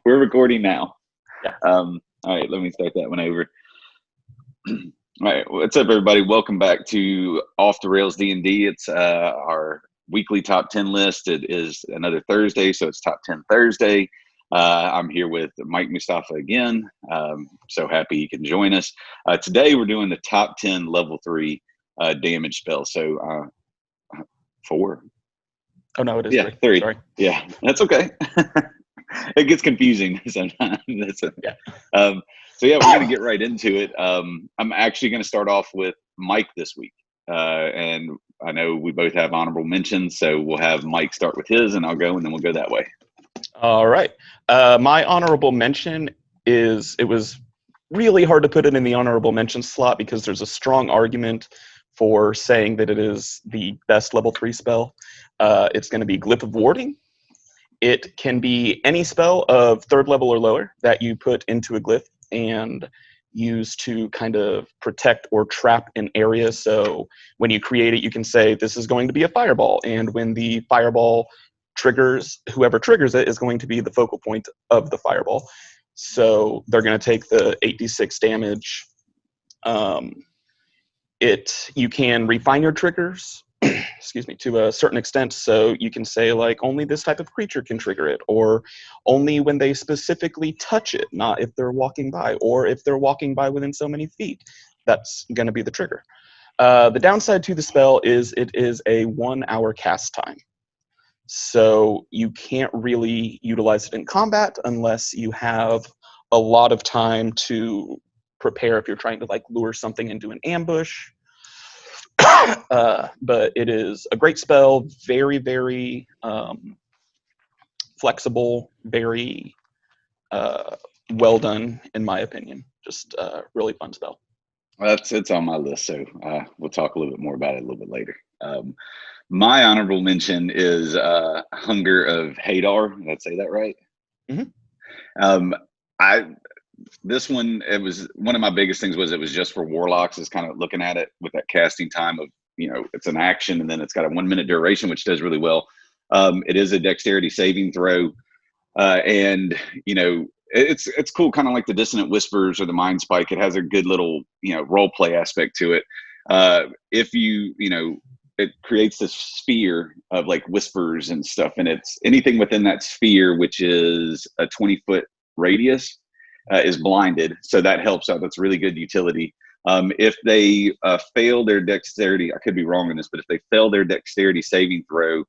We're recording now. Yeah. All right, let me start that one over. All right, what's up, everybody? Welcome back to Off the Rails D&D. It's our weekly top 10 list. It is another Thursday, so it's Top 10 Thursday. I'm here with Mike Mustafa again. So happy you can join us. Today, we're doing the top 10 level 3 damage spells. So 4. Oh, no, it is Yeah, 3. 3. Sorry. Yeah, that's okay. It gets confusing sometimes. Yeah. So yeah, we're going to get right into it. I'm actually going to start off with Mike this week. And I know we both have honorable mentions, so we'll have Mike start with his, and I'll go, and then we'll go that way. All right. My honorable mention is, it was really hard to put it in the honorable mention slot because there's a strong argument for saying that it is the best level 3 spell. It's going to be Glyph of Warding. It can be any spell of 3rd level or lower that you put into a glyph and use to kind of protect or trap an area. So when you create it, you can say this is going to be a fireball, and when the fireball triggers, whoever triggers it is going to be the focal point of the fireball. So they're going to take the 8d6 damage. You can refine your triggers excuse me, to a certain extent. So you can say, like, only this type of creature can trigger it, or only when they specifically touch it, not if they're walking by, or if they're walking by within so many feet. That's going to be the trigger. The downside to the spell is it is a 1-hour cast time. So you can't really utilize it in combat unless you have a lot of time to prepare if you're trying to, like, lure something into an ambush. But it is a great spell, very, very flexible, very well done, in my opinion. Just a really fun spell. Well, it's on my list, so we'll talk a little bit more about it a little bit later. My honorable mention is Hunger of Hadar. Did I say that right? Mm-hmm. This one, it was one of my biggest things was it was just for warlocks, is kind of looking at it with that casting time of, it's an action and then it's got a 1-minute duration, which does really well. It is a dexterity saving throw. And, it's cool, kind of like the Dissonant Whispers or the Mind Spike. It has a good little, role play aspect to it. If it creates this sphere of like whispers and stuff, and it's anything within that sphere, which is a 20-foot radius, is blinded. So that helps out. That's really good utility. If they fail their dexterity, I could be wrong on this, but if they fail their dexterity saving throw,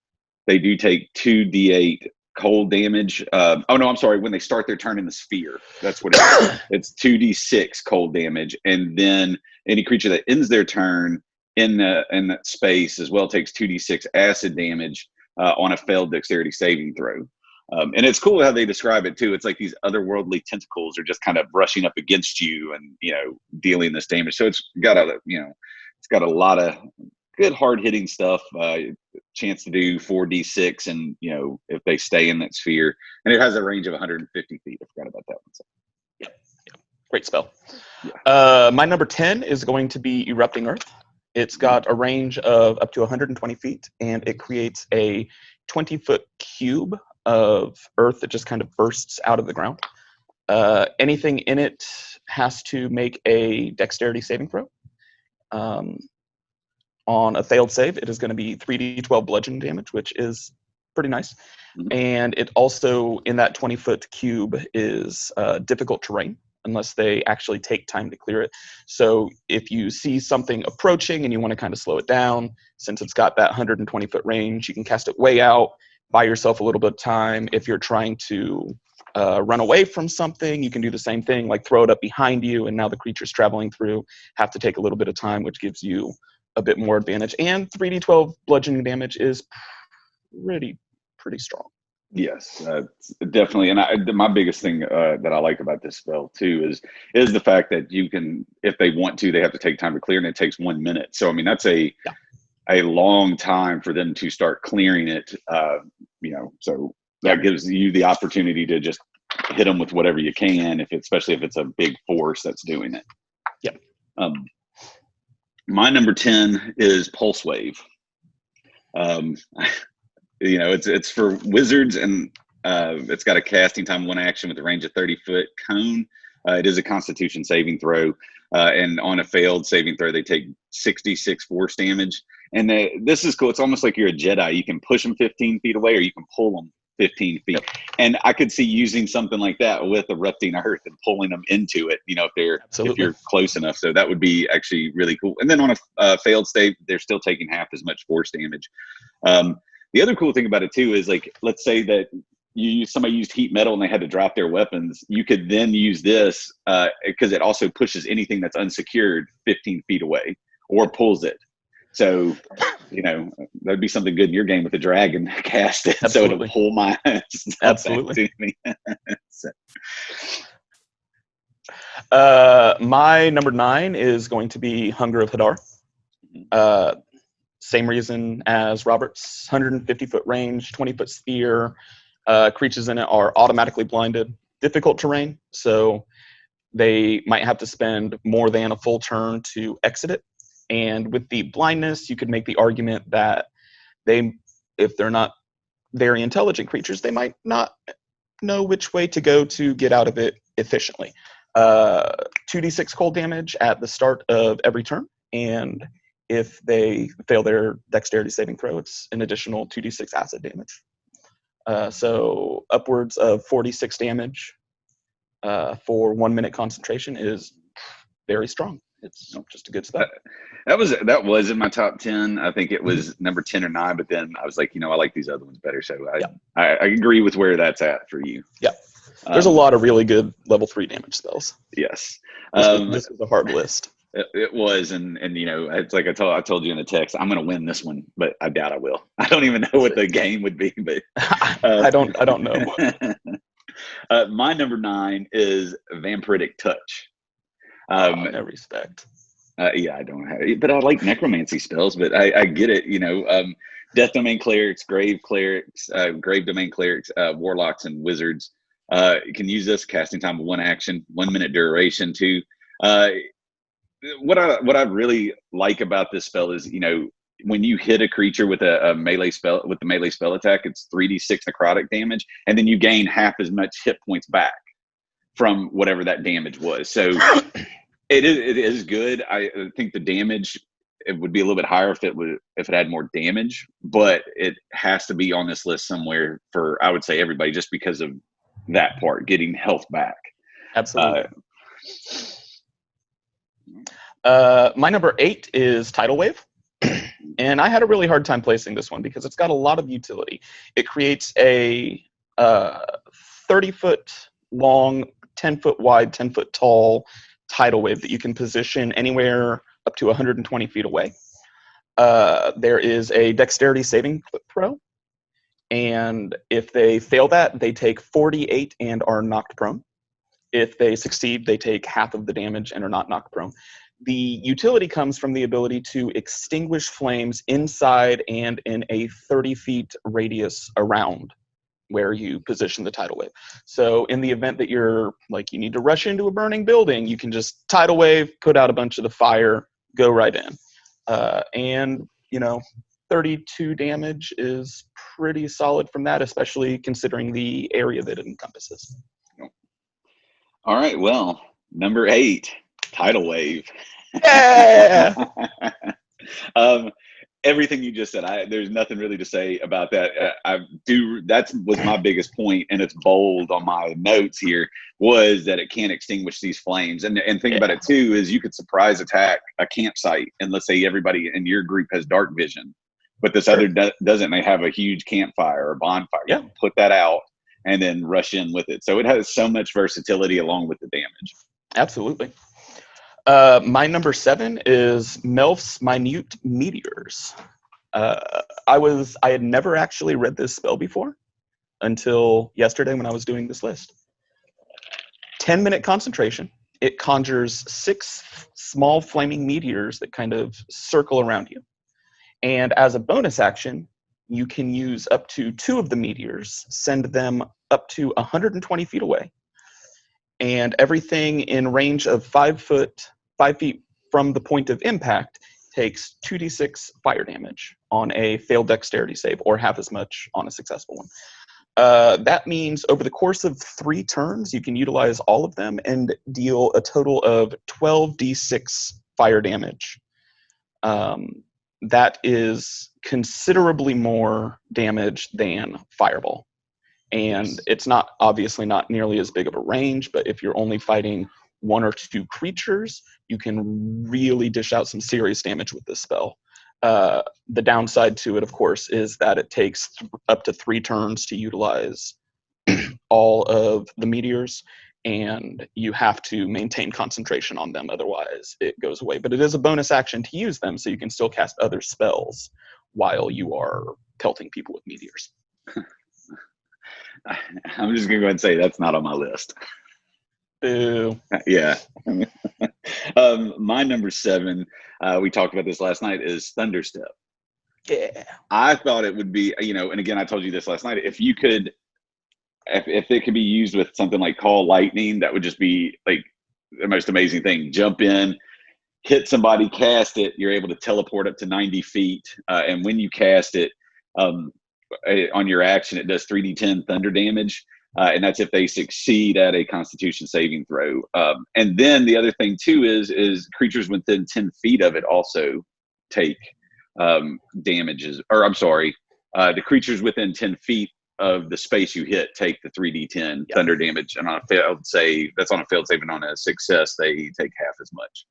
they do take 2d8 cold damage. When they start their turn in the sphere, that's what it is. It's 2d6 cold damage. And then any creature that ends their turn in that space as well takes 2d6 acid damage on a failed dexterity saving throw. And it's cool how they describe it too. It's like these otherworldly tentacles are just kind of brushing up against you and, dealing this damage. So it's got a lot of good hard hitting stuff. Chance to do 4d6, and if they stay in that sphere, and it has a range of 150 feet. I forgot about that one. So. Yeah, great spell. Yeah. My number 10 is going to be Erupting Earth. It's got a range of up to 120 feet, and it creates a 20-foot cube of earth that just kind of bursts out of the ground. Anything in it has to make a dexterity saving throw. On a failed save, it is going to be 3d12 bludgeoning damage, which is pretty nice. Mm-hmm. And it also, in that 20-foot cube, is difficult terrain unless they actually take time to clear it. So if you see something approaching and you want to kind of slow it down, since it's got that 120-foot range, you can cast it way out, buy yourself a little bit of time. If you're trying to run away from something, you can do the same thing, like throw it up behind you, and now the creature's traveling through, have to take a little bit of time, which gives you a bit more advantage. And 3d12 bludgeoning damage is pretty strong. Yes, definitely. And my biggest thing that I like about this spell too is the fact that you can, if they want to, they have to take time to clear, and it takes 1 minute. So I mean, that's a long time for them to start clearing it. So that gives you the opportunity to just hit them with whatever you can, especially if it's a big force that's doing it. Yeah. My number 10 is Pulse Wave. It's for wizards, and It's got a casting time, one action with a range of 30-foot cone. It is a Constitution saving throw, and on a failed saving throw, they take 66 force damage. And this is cool. It's almost like you're a Jedi. You can push them 15 feet away, or you can pull them 15 feet. Yep. And I could see using something like that with erupting earth and pulling them into it. If you're close enough. So that would be actually really cool. And then on a failed save, they're still taking half as much force damage. The other cool thing about it too is, like, let's say that somebody used heat metal and they had to drop their weapons. You could then use this because it also pushes anything that's unsecured 15 feet away or pulls it. So, that'd be something good in your game with the dragon cast it. Absolutely. So it'll pull my stuff Absolutely. back to me. So. My number 9 is going to be Hunger of Hadar. Same reason as Robert's, 150-foot range, 20-foot sphere. Creatures in it are automatically blinded. Difficult terrain, so they might have to spend more than a full turn to exit it. And with the blindness, you could make the argument that if they're not very intelligent creatures, they might not know which way to go to get out of it efficiently. 2d6 cold damage at the start of every turn, and if they fail their dexterity saving throw, it's an additional 2d6 acid damage. So upwards of 46 damage for 1 minute concentration is very strong. It's just a good spell. That was in my top 10. I think it was number 10 or 9, but then I was like, I like these other ones better. So I agree with where that's at for you. Yeah. There's a lot of really good level 3 damage spells. Yes. This was a hard list. It was, and it's like I told you in the text, I'm going to win this one, but I doubt I will. I don't even know what the game would be, but I don't know. My number 9 is Vampiric Touch. No respect. Yeah, I don't have it, but I like necromancy spells, but I get it. Death Domain Clerics, Grave Clerics, Grave Domain Clerics, Warlocks, and Wizards. You can use this casting time of 1 action, 1 minute duration too. What I really like about this spell is, when you hit a creature with a melee spell, with the melee spell attack, it's 3d6 necrotic damage, and then you gain half as much hit points back from whatever that damage was. So it is good. I think the damage, it would be a little bit higher if it had more damage, but it has to be on this list somewhere for, I would say, everybody, just because of that part, getting health back. Absolutely. My number 8 is Tidal Wave. And I had a really hard time placing this one because it's got a lot of utility. It creates a 30-foot long, 10-foot wide, 10-foot tall tidal wave that you can position anywhere up to 120 feet away. There is a dexterity saving throw. And if they fail that, they take 48 and are knocked prone. If they succeed, they take half of the damage and are not knocked prone. The utility comes from the ability to extinguish flames inside and in a 30 feet radius around where you position the tidal wave. So in the event that you need to rush into a burning building, you can just tidal wave, put out a bunch of the fire, go right in. And 32 damage is pretty solid from that, especially considering the area that it encompasses. All right, well, number 8, Tidal Wave. Yeah. Everything you just said, there's nothing really to say about that. That was my biggest point, and it's bold on my notes here, was that it can't extinguish these flames. And thing about it too is you could surprise attack a campsite, and let's say everybody in your group has dark vision, but this other doesn't. They have a huge campfire or bonfire. Yeah. You can put that out and then rush in with it. So it has so much versatility along with the damage. Absolutely. My number 7 is Melf's Minute Meteors. I had never actually read this spell before until yesterday when I was doing this list. 10-minute concentration. It conjures 6 small flaming meteors that kind of circle around you. And as a bonus action, you can use up to 2 of the meteors, send them up to 120 feet away. And everything in range of 5 feet from the point of impact takes 2d6 fire damage on a failed dexterity save, or half as much on a successful one. That means over the course of 3 turns, you can utilize all of them and deal a total of 12d6 fire damage. That is considerably more damage than Fireball. And it's not obviously not nearly as big of a range, but if you're only fighting 1 or 2 creatures, you can really dish out some serious damage with this spell. The downside to it, of course, is that it takes up to 3 turns to utilize all of the meteors, and you have to maintain concentration on them, otherwise it goes away. But it is a bonus action to use them, so you can still cast other spells while you are pelting people with meteors. I'm just gonna go ahead and say that's not on my list. Boo. Yeah. My number 7, we talked about this last night, is Thunderstep. Yeah. I thought it would be, and again, I told you this last night, if it could be used with something like Call Lightning, that would just be like the most amazing thing. Jump in, hit somebody, cast it, you're able to teleport up to 90 feet. And when you cast it, on your action, it does 3d10 thunder damage. And that's if they succeed at a Constitution saving throw. And then the other thing too is creatures within 10 feet of it also take damages. Or I'm sorry, the creatures within 10 feet of the space you hit take the 3d10 thunder damage. And on a failed save, that's on a failed save, and on a success, they take half as much.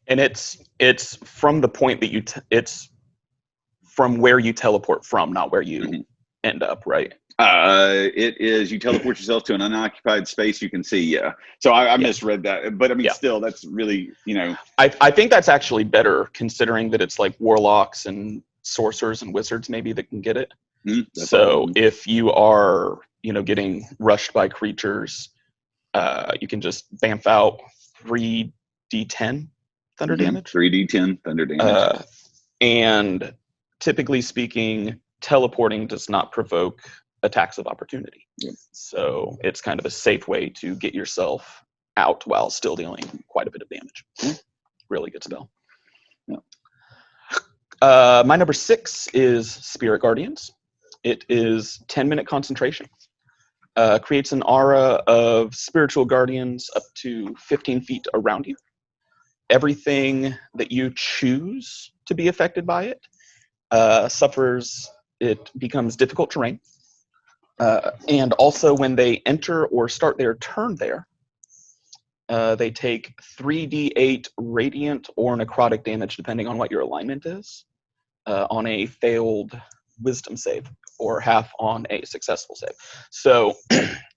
And it's from the point that it's from where you teleport from, not where you end up, right? It is, you teleport yourself to an unoccupied space you can see. Yeah. So I misread that, but I mean, still, that's really, I think that's actually better, considering that it's like warlocks and sorcerers and wizards maybe that can get it. So if you are, getting rushed by creatures, you can just bamf out 3d10 thunder damage. 3d10 thunder damage. And typically speaking, teleporting does not provoke attacks of opportunity. So it's kind of a safe way to get yourself out while still dealing quite a bit of damage. Really good spell. My number 6 is Spirit Guardians. It is 10-minute concentration. Creates an aura of spiritual guardians up to 15 feet around you. Everything that you choose to be affected by it it becomes difficult terrain. And also when they enter or start their turn there, they take 3d8 radiant or necrotic damage, depending on what your alignment is, on a failed wisdom save, or half on a successful save. So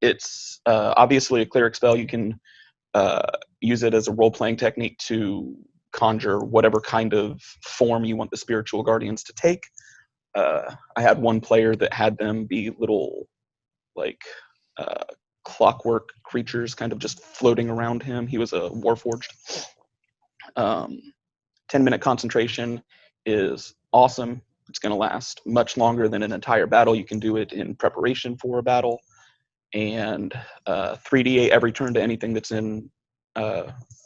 it's obviously a cleric spell. You can use it as a role-playing technique to conjure whatever kind of form you want the spiritual guardians to take. I had one player that had them be little, clockwork creatures kind of just floating around him. He was a Warforged. 10-minute concentration is awesome. It's going to last much longer than an entire battle. You can do it in preparation for a battle. And 3d8 every turn to anything that's in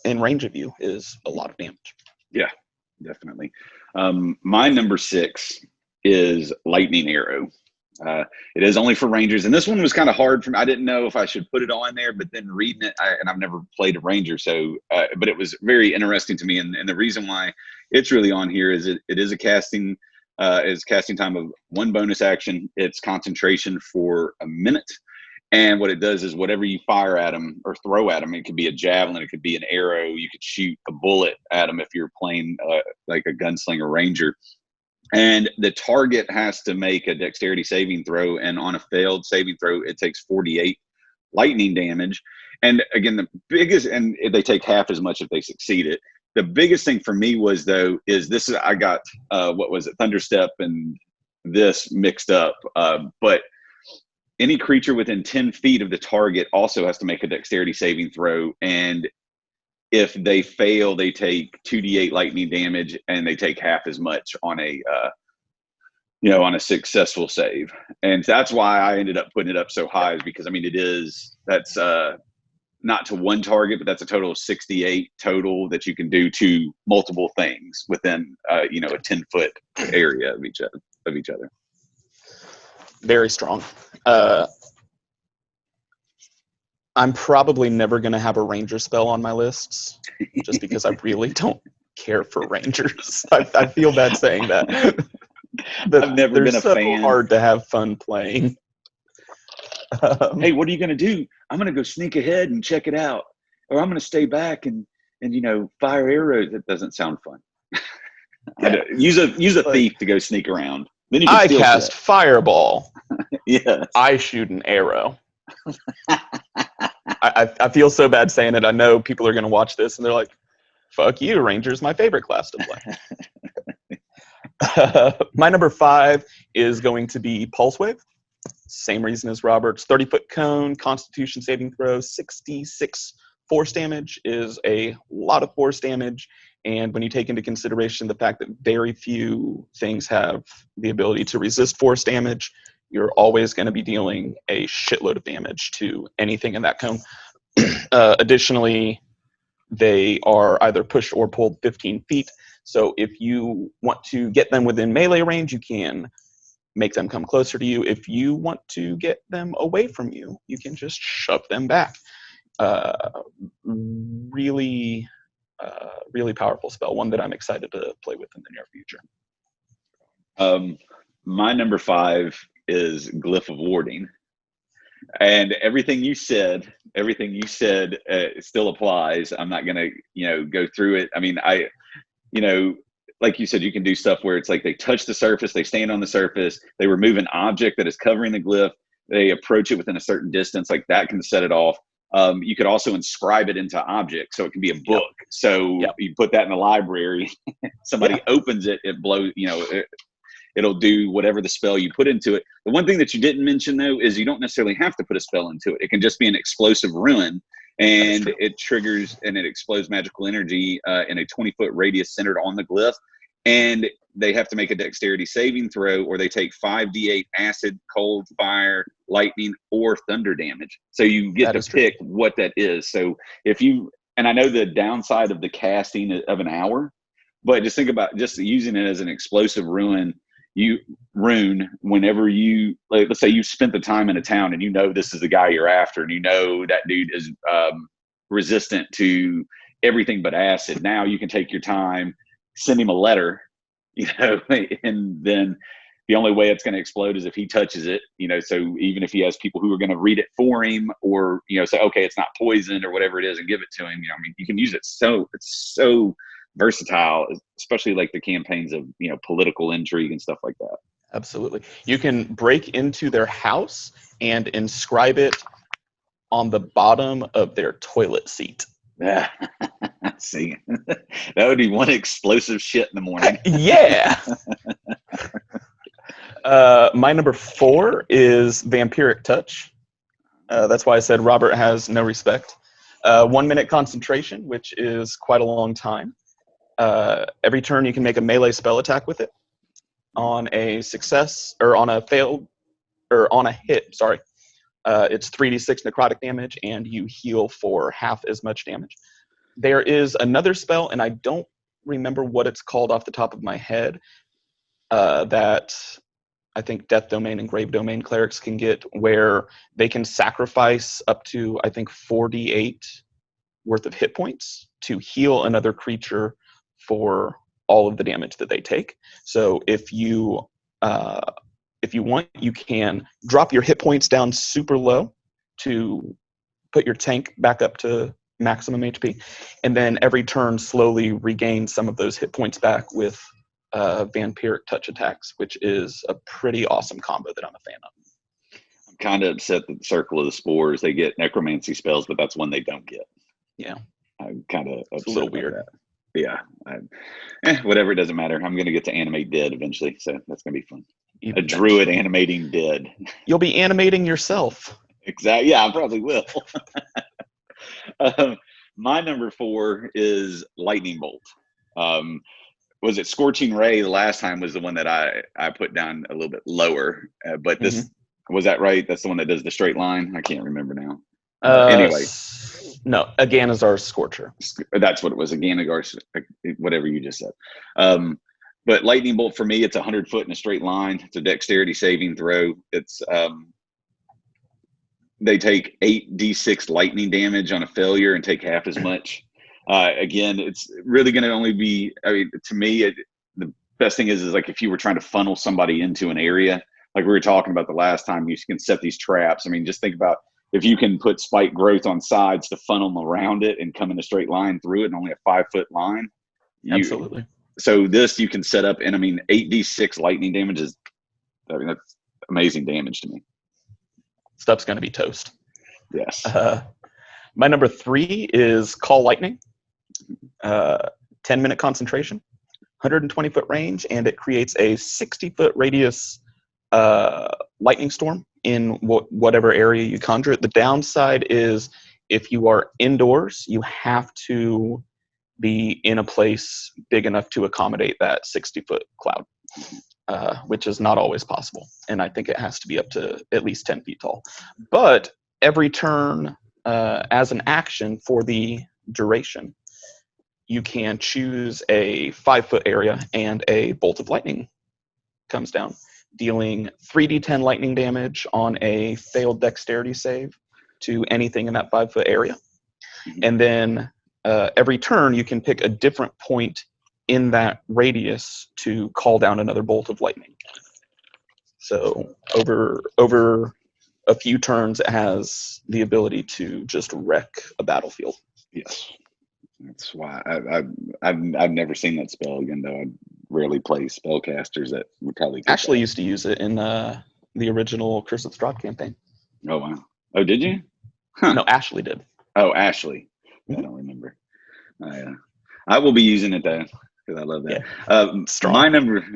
range of you is a lot of damage. Yeah, definitely. My number 6 is Lightning Arrow. It is only for Rangers, and this one was kind of hard for me. I didn't know if I should put it on there, but then reading it, and I've never played a Ranger, so but it was very interesting to me. And the reason why it's really on here is it is a casting time of 1 bonus action. It's concentration for a minute. And what it does is whatever you fire at them or throw at them, it could be a javelin, it could be an arrow, you could shoot a bullet at them if you're playing like a gunslinger ranger. And the target has to make a dexterity saving throw. And on a failed saving throw, it takes 48 lightning damage. And again, the biggest, and they take half as much if they succeed it. The biggest thing for me was, though, I got, Thunderstep and this mixed up. But any creature within 10 feet of the target also has to make a dexterity saving throw. And if they fail, they take 2d8 lightning damage, and they take half as much on a successful save. And that's why I ended up putting it up so high, is because, I mean, that's not to one target, but that's a total of 68 total that you can do to multiple things within, a 10-foot area of each other. very strong. I'm probably never going to have a ranger spell on my lists, just because I really don't care for rangers. I feel bad saying that. I've never been they're a so fan. hard to have fun playing. Hey, what are you going to do? I'm going to go sneak ahead and check it out, or I'm going to stay back and fire arrows. That doesn't sound fun. Yeah. Use a thief to go sneak around. Then you can I steal cast shit. fireball. Yes. I shoot an arrow. I feel so bad saying it. I know people are going to watch this and they're like, fuck you, Ranger's my favorite class to play. My number 5 is going to be Pulse Wave. Same reason as Robert's. 30-foot cone, Constitution saving throw, 66 force damage is a lot of force damage. And when you take into consideration the fact that very few things have the ability to resist force damage, you're always going to be dealing a shitload of damage to anything in that cone. Additionally, they are either pushed or pulled 15 feet. So if you want to get them within melee range, you can make them come closer to you. If you want to get them away from you, you can just shove them back. Really powerful spell, one that I'm excited to play with in the near future. My number 5 is Glyph of Warding. And everything you said still applies. I'm not going to, go through it. I mean, like you said, you can do stuff where it's like they touch the surface, they stand on the surface, they remove an object that is covering the glyph, they approach it within a certain distance, like that can set it off. You could also inscribe it into objects, so it can be a book. Yep. So you put that in the library, somebody opens it, it blows, it'll do whatever the spell you put into it. The one thing that you didn't mention, though, is you don't necessarily have to put a spell into it. It can just be an explosive ruin, and it triggers and it explodes magical energy in a 20-foot radius centered on the glyph. And they have to make a dexterity saving throw, or they take 5d8 acid, cold, fire, lightning, or thunder damage. So you get to pick what that is. So and I know the downside of the casting of an hour, but just think about just using it as an explosive rune whenever let's say you spent the time in a town and this is the guy you're after, and that dude is resistant to everything but acid. Now you can take your time, send him a letter, and then the only way it's going to explode is if he touches it, so even if he has people who are going to read it for him, or say, okay, it's not poisoned or whatever it is, and give it to him, you can use it. So it's so versatile, especially like the campaigns of political intrigue and stuff like that. Absolutely. You can break into their house and inscribe it on the bottom of their toilet seat. Yeah. See, that would be one explosive shit in the morning. Yeah. My number 4 is Vampiric Touch. That's why I said Robert has no respect. 1 minute concentration, which is quite a long time. Every turn you can make a melee spell attack with it. On a success, or on a failed, or on a hit, sorry, it's 3d6 necrotic damage, and you heal for half as much damage. There is another spell, and I don't remember what it's called off the top of my head, that I think Death Domain and Grave Domain clerics can get, where they can sacrifice up to, I think, 48 worth of hit points to heal another creature for all of the damage that they take. So if you want, you can drop your hit points down super low to put your tank back up to maximum HP, and then every turn slowly regain some of those hit points back with Vampiric Touch attacks, which is a pretty awesome combo that I'm a fan of. I'm kind of upset that the Circle of the Spores, they get necromancy spells, but that's one they don't get. Yeah. I'm kind of upset. It's a little weird. That. Yeah. Whatever, it doesn't matter. I'm going to get to animate dead eventually, so that's going to be fun. A druid animating dead. You'll be animating yourself. Exactly. Yeah, I probably will. My number 4 is Lightning Bolt. Was it Scorching Ray? The last time was the one that I put down a little bit lower, but this was that right? That's the one that does the straight line. I can't remember now. Anyway, no, Aganazar's Scorcher. That's what it was. Aganagar, whatever you just said. But lightning bolt for me, it's 100 foot in a straight line. It's a dexterity saving throw. It's they take 8d6 lightning damage on a failure and take half as much. Again, it's really going to only be. I mean, to me, the best thing is like if you were trying to funnel somebody into an area, like we were talking about the last time, you can set these traps. I mean, just think about if you can put spike growth on sides to funnel them around it and come in a straight line through it, and only a 5 foot line. Absolutely. So this you can set up, and I mean, 8d6 lightning damage is, I mean, that's amazing damage to me. Stuff's going to be toast. Yes. My number 3 is Call Lightning. 10-minute concentration, 120 foot range, and it creates a 60 foot radius lightning storm in whatever area you conjure it. The downside is if you are indoors, you have to be in a place big enough to accommodate that 60 foot cloud, which is not always possible. And I think it has to be up to at least 10 feet tall. But every turn as an action for the duration, you can choose a 5 foot area and a bolt of lightning comes down, dealing 3d10 lightning damage on a failed dexterity save to anything in that 5 foot area. And then every turn you can pick a different point in that radius to call down another bolt of lightning. So over a few turns, it has the ability to just wreck a battlefield. Yes. That's why I've never seen that spell, again, though I rarely play spellcasters that would probably Ashley used to use it in the original Curse of Strahd campaign. Oh, wow. Oh, did you? Huh. No, Ashley did. Oh, Ashley. I don't remember. I will be using it though because I love that. Yeah.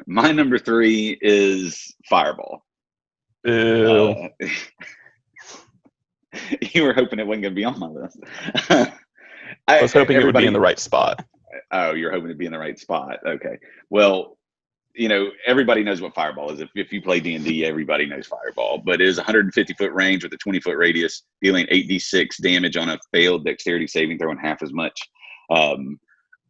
My number 3 is Fireball. Boo. You were hoping it wasn't going to be on my list. I was hoping it would be in the right spot. Oh, you're hoping to be in the right spot. Okay. Well, everybody knows what Fireball is. If you play D&D, everybody knows Fireball. But it is 150 foot range with a 20 foot radius, dealing 8d6 damage on a failed dexterity saving throw and half as much on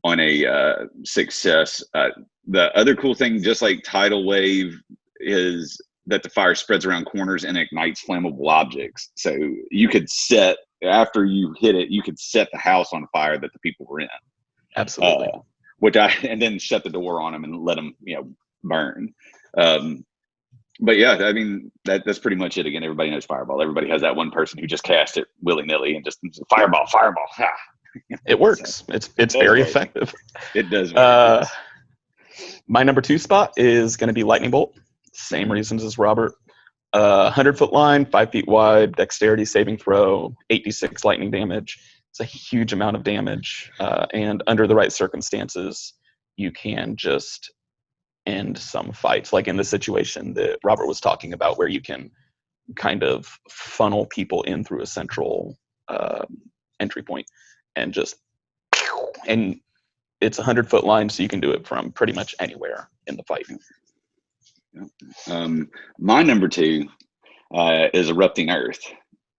a success. The other cool thing, just like Tidal Wave, is that the fire spreads around corners and ignites flammable objects. So you could set, after you hit it, you could set the house on fire that the people were in. Absolutely. And then shut the door on them and let them, burn. But yeah, I mean, that's pretty much it. Again, everybody knows Fireball. Everybody has that one person who just casts it willy-nilly and just fireball. It works. It's very effective. It does work. My number 2 spot is going to be Lightning Bolt. Same reasons as Robert. 100 foot line, 5 feet wide, dexterity saving throw, 8d6 lightning damage. It's a huge amount of damage. And under the right circumstances, you can just end some fights, like in the situation that Robert was talking about, where you can kind of funnel people in through a central entry point and just, and it's 100 foot line, so you can do it from pretty much anywhere in the fight. My number 2 is Erupting Earth.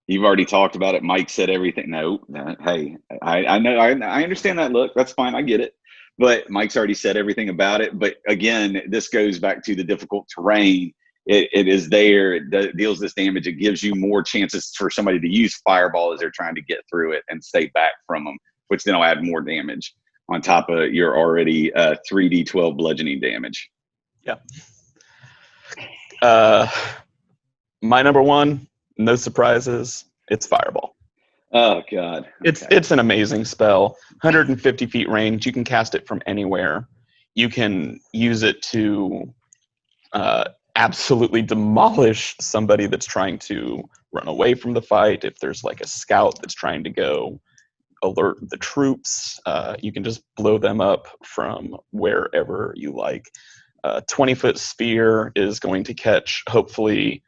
You've already talked about it. Mike said everything. No, hey, I know, I understand that look. That's fine. I get it. But Mike's already said everything about it. But again, this goes back to the difficult terrain. It is there. It deals this damage. It gives you more chances for somebody to use Fireball as they're trying to get through it and stay back from them, which then will add more damage on top of your already 3d12 bludgeoning damage. Yeah. My number 1, no surprises, it's Fireball. Oh God. Okay. It's an amazing spell. 150 feet range. You can cast it from anywhere. You can use it to absolutely demolish somebody that's trying to run away from the fight. If there's like a scout that's trying to go alert the troops, you can just blow them up from wherever you like. 20-foot spear is going to catch, hopefully,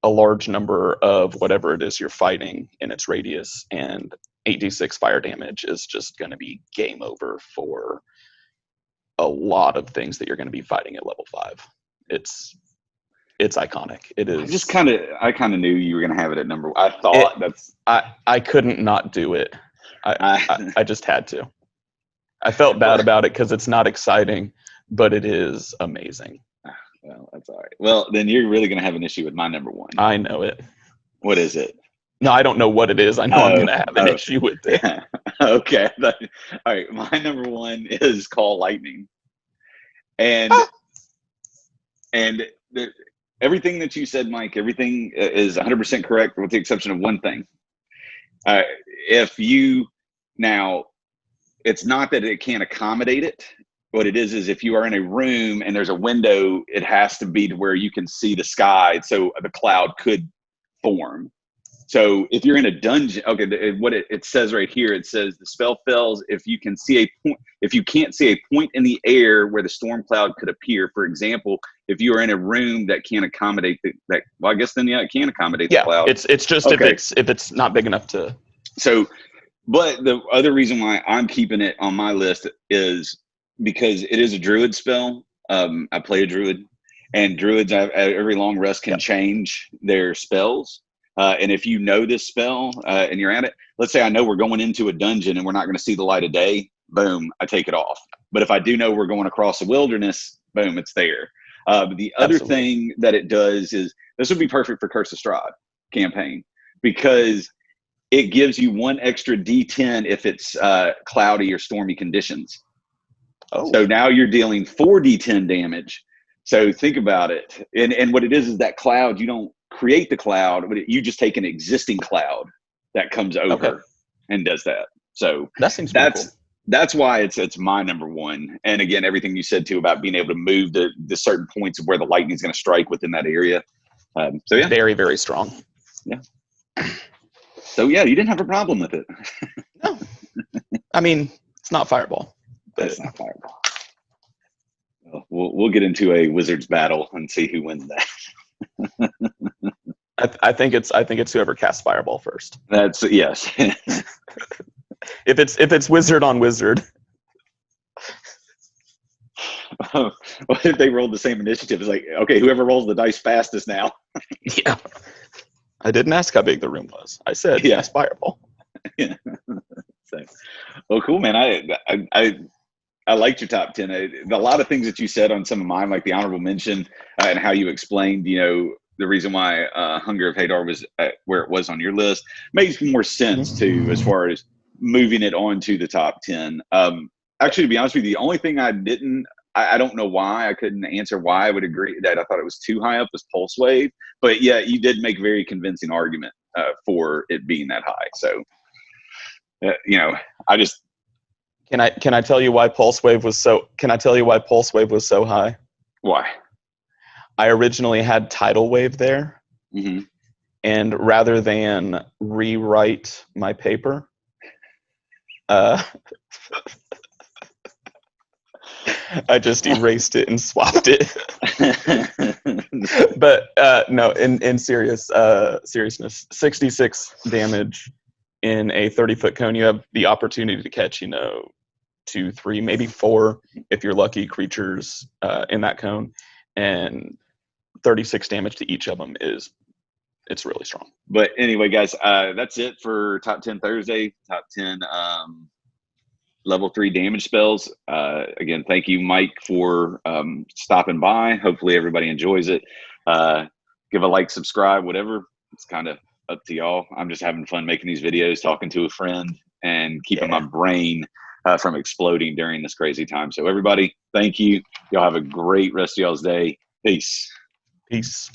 a large number of whatever it is you're fighting in its radius, and 8d6 fire damage is just going to be game over for a lot of things that you're going to be fighting at level 5. It's iconic. It is. I kind of knew you were going to have it at number 1. I thought I couldn't not do it. I just had to. I felt bad about it because it's not exciting, but it is amazing. Well, that's all right. Well, then you're really going to have an issue with my number one. I know it. What is it? No, I don't know what it is. I know I'm going to have an issue with it. Okay. All right. My number one is Call Lightning. And everything that you said, Mike, everything is 100% correct with the exception of one thing. It's not that it can't accommodate it. What it is if you are in a room and there's a window, it has to be to where you can see the sky, so the cloud could form. So if you're in a dungeon, okay, what it says right here, it says the spell fails if you can see a point, if you can't see a point in the air where the storm cloud could appear. For example, if you are in a room that can't accommodate that, well, I guess then it can accommodate the cloud. It's just okay. if it's not big enough to. So, but the other reason why I'm keeping it on my list is because it is a druid spell. I play a druid, and druids at every long rest can change their spells. And if you know this spell and you're at it, let's say I know we're going into a dungeon and we're not going to see the light of day, boom, I take it off. But if I do know we're going across the wilderness, boom, it's there. The other thing that it does is, this would be perfect for Curse of Strahd campaign, because it gives you one extra D10 if it's cloudy or stormy conditions. So now you're dealing 4 D10 damage. So think about it. And what it is that cloud, you don't create the cloud, but you just take an existing cloud that comes over and does that. So that seems cool. That's why it's my number one. And again, everything you said too about being able to move the certain points of where the lightning is going to strike within that area. So yeah, very, very strong. Yeah. So yeah, you didn't have a problem with it. No, I mean, it's not Fireball. It's not Fireball. Well, we'll get into a wizards battle and see who wins that. I think it's whoever casts Fireball first. That's yes. If it's wizard on wizard. What if they rolled the same initiative? It's like, okay, whoever rolls the dice fastest now. Yeah. I didn't ask how big the room was. I said cast Fireball. Yeah. So, well, cool, man. I liked your top 10. A lot of things that you said on some of mine, like the honorable mention and how you explained, the reason why Hunger of Hadar was where it was on your list, makes more sense too, as far as moving it on to the top 10. Actually, to be honest with you, the only thing I don't know why I couldn't answer why I would agree that I thought it was too high up was Pulse Wave. But yeah, you did make a very convincing argument for it being that high. So, I just. Can I tell you why Pulse Wave was so? Can I tell you why Pulse Wave was so high? Why? I originally had Tidal Wave there, and rather than rewrite my paper, I just erased it and swapped it. But no, in seriousness, 66 damage in a 30-foot cone. You have the opportunity to catch, 2, 3, maybe 4, if you're lucky, creatures in that cone, and 36 damage to each of them it's really strong. But anyway, guys, that's it for Top 10 Thursday, Top 10 level 3 damage spells. Again, thank you, Mike, for stopping by. Hopefully everybody enjoys it. Give a like, subscribe, whatever. It's kind of up to y'all. I'm just having fun making these videos, talking to a friend, and keeping my brain from exploding during this crazy time. So everybody, thank you. Y'all have a great rest of y'all's day. Peace. Peace.